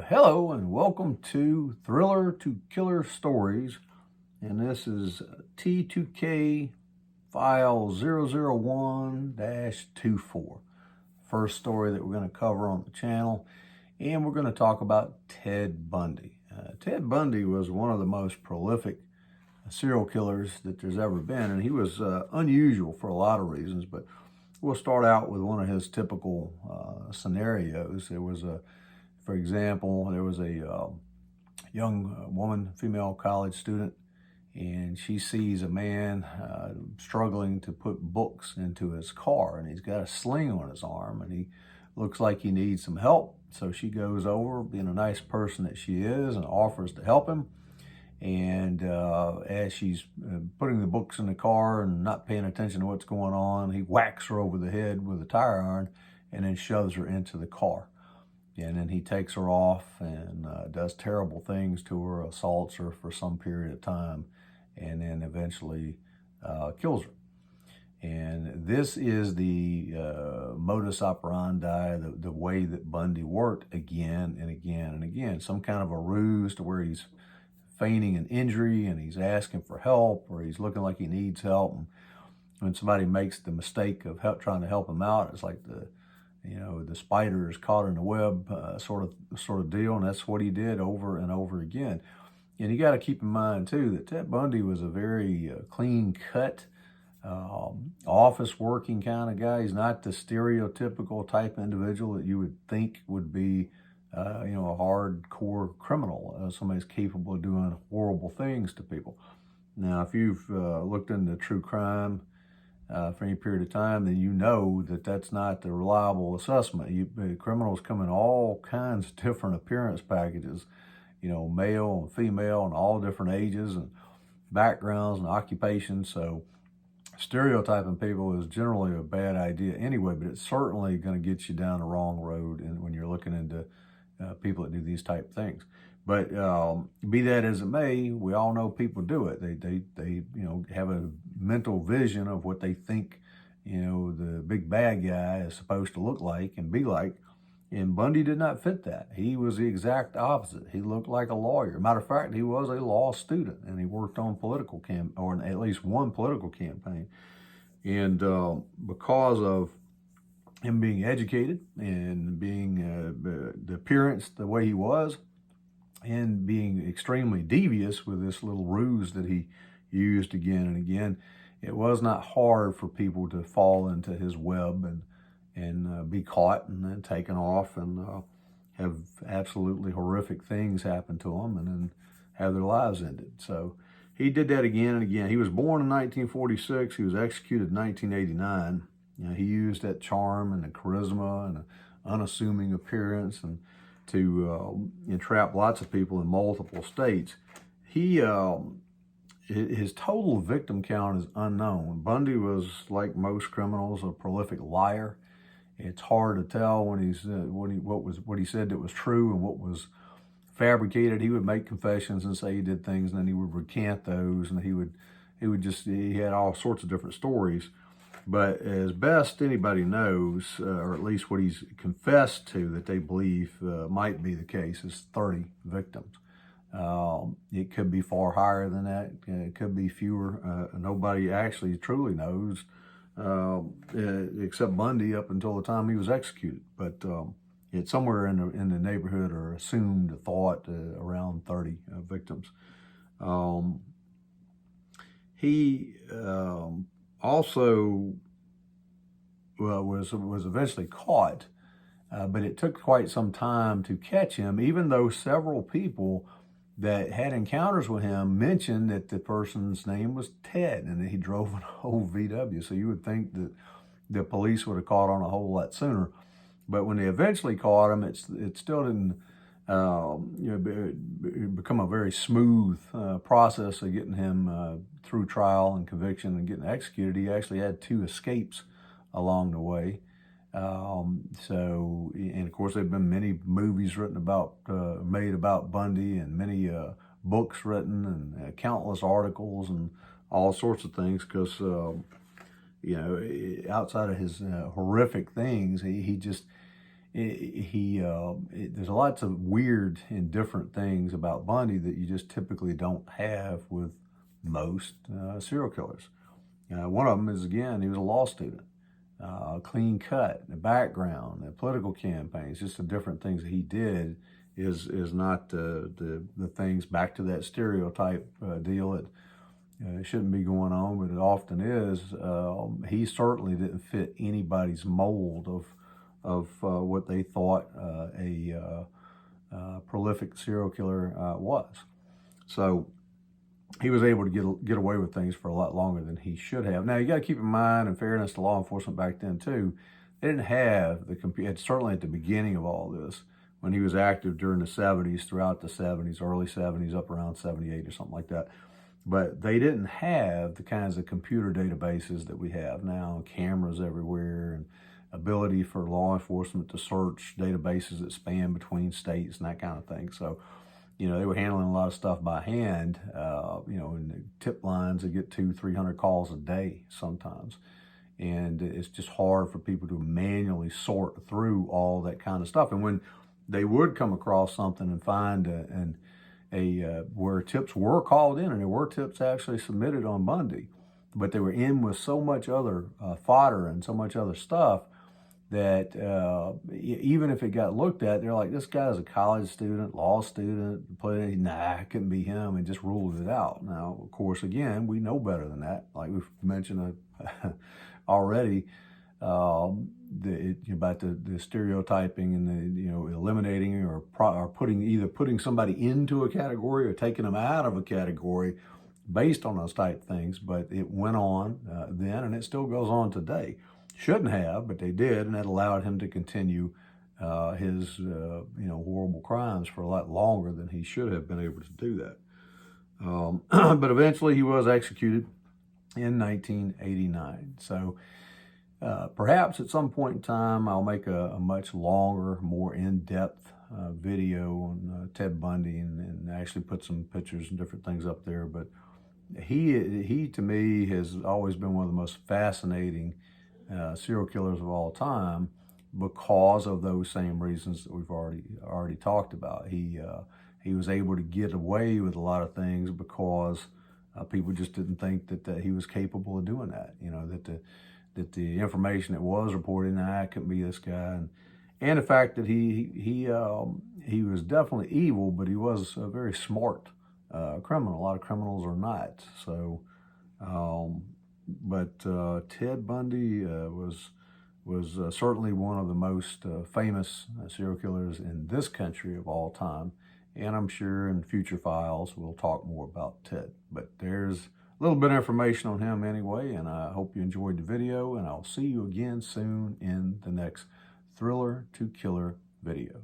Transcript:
Hello and welcome to Thriller to Killer Stories, and this is T2K File 001-24. First story that we're going to cover on the channel, and we're going to talk about Ted Bundy. Ted Bundy was one of the most prolific serial killers that there's ever been, and he was unusual for a lot of reasons, but we'll start out with one of his typical scenarios. For example, there was a young woman, female college student, and she sees a man struggling to put books into his car, and he's got a sling on his arm, and he looks like he needs some help. So she goes over, being a nice person that she is, and offers to help him. And as she's putting the books in the car and not paying attention to what's going on, he whacks her over the head with a tire iron and then shoves her into the car. And then he takes her off and does terrible things to her, assaults her for some period of time, and then eventually kills her. And this is the modus operandi, the way that Bundy worked again and again and again. Some kind of a ruse to where he's feigning an injury and he's asking for help, or he's looking like he needs help. And when somebody makes the mistake of trying to help him out, it's like the spider is caught in the web sort of deal, and that's what he did over and over again. And you got to keep in mind too that Ted Bundy was a very clean-cut, office working kind of guy. He's not the stereotypical type individual that you would think would be a hardcore criminal, somebody's capable of doing horrible things to people. Now, if you've looked into true crime for any period of time, then you know that that's not the reliable assessment. Criminals come in all kinds of different appearance packages, male and female and all different ages and backgrounds and occupations. So stereotyping people is generally a bad idea anyway, but it's certainly going to get you down the wrong road when you're looking into people that do these type of things. But be that as it may, we all know people do it. They have a mental vision of what they think, the big bad guy is supposed to look like and be like. And Bundy did not fit that. He was the exact opposite. He looked like a lawyer. Matter of fact, he was a law student, and he worked on or at least one political campaign. And because of him being educated and being the appearance the way he was, and being extremely devious with this little ruse that he used again and again, it was not hard for people to fall into his web and be caught and then taken off and have absolutely horrific things happen to them and then have their lives ended. So he did that again and again. He was born in 1946. He was executed in 1989. He used that charm and the charisma and an unassuming appearance and to entrap lots of people in multiple states. His total victim count is unknown. Bundy was, like most criminals, a prolific liar. It's hard to tell when what he said that was true and what was fabricated. He would make confessions and say he did things, and then he would recant those, and he had all sorts of different stories. But as best anybody knows, or at least what he's confessed to that they believe might be the case, is 30 victims. It could be far higher than that. It could be fewer. Nobody actually truly knows, except Bundy up until the time he was executed. But it's somewhere in the neighborhood, or assumed thought, around 30 victims. He also was eventually caught, but it took quite some time to catch him, even though several people that had encounters with him mentioned that the person's name was Ted and that he drove an old VW. So you would think that the police would have caught on a whole lot sooner. But when they eventually caught him, it still didn't become a very smooth process of getting him through trial and conviction and getting executed. He actually had 2 escapes along the way. And of course, there have been many movies made about Bundy, and many books written, and countless articles and all sorts of things, because outside of his horrific things, he just there's lots of weird and different things about Bundy that you just typically don't have with most serial killers. One of them is, again, he was a law student. Clean cut, the background, the political campaigns, just the different things that he did is not the things, back to that stereotype deal that shouldn't be going on, but it often is. He certainly didn't fit anybody's mold of what they thought a prolific serial killer was. So he was able to get away with things for a lot longer than he should have. Now, you got to keep in mind, in fairness to law enforcement back then too, they didn't have the computer, certainly at the beginning of all this, when he was active during the 70s, throughout the 70s, early 70s, up around 78 or something like that. But they didn't have the kinds of computer databases that we have now, cameras everywhere, and ability for law enforcement to search databases that span between states and that kind of thing. So, you know, they were handling a lot of stuff by hand, you know, and the tip lines that get 200-300 calls a day sometimes. And it's just hard for people to manually sort through all that kind of stuff. And when they would come across something and find where tips were called in, and there were tips actually submitted on Bundy, but they were in with so much other fodder and so much other stuff that even if it got looked at, they're like, this guy's a college student, law student, nah, it couldn't be him, and just ruled it out. Now, of course, again, we know better than that. Like we've mentioned already, about the stereotyping and the, you know, eliminating or either putting somebody into a category or taking them out of a category based on those type things. But it went on then, and it still goes on today. Shouldn't have, but they did, and that allowed him to continue his you know, horrible crimes for a lot longer than he should have been able to do that. But eventually he was executed in 1989. So perhaps at some point in time I'll make a much longer, more in-depth video on Ted Bundy and actually put some pictures and different things up there. But he to me has always been one of the most fascinating serial killers of all time, because of those same reasons that we've already talked about. He was able to get away with a lot of things because people just didn't think that he was capable of doing that. You know, that the information that was reported, it couldn't be this guy, and the fact that he was definitely evil, but he was a very smart criminal. A lot of criminals are not. So. But Ted Bundy was certainly one of the most famous serial killers in this country of all time. And I'm sure in future files we'll talk more about Ted. But there's a little bit of information on him anyway, and I hope you enjoyed the video, and I'll see you again soon in the next Thriller to Killer video.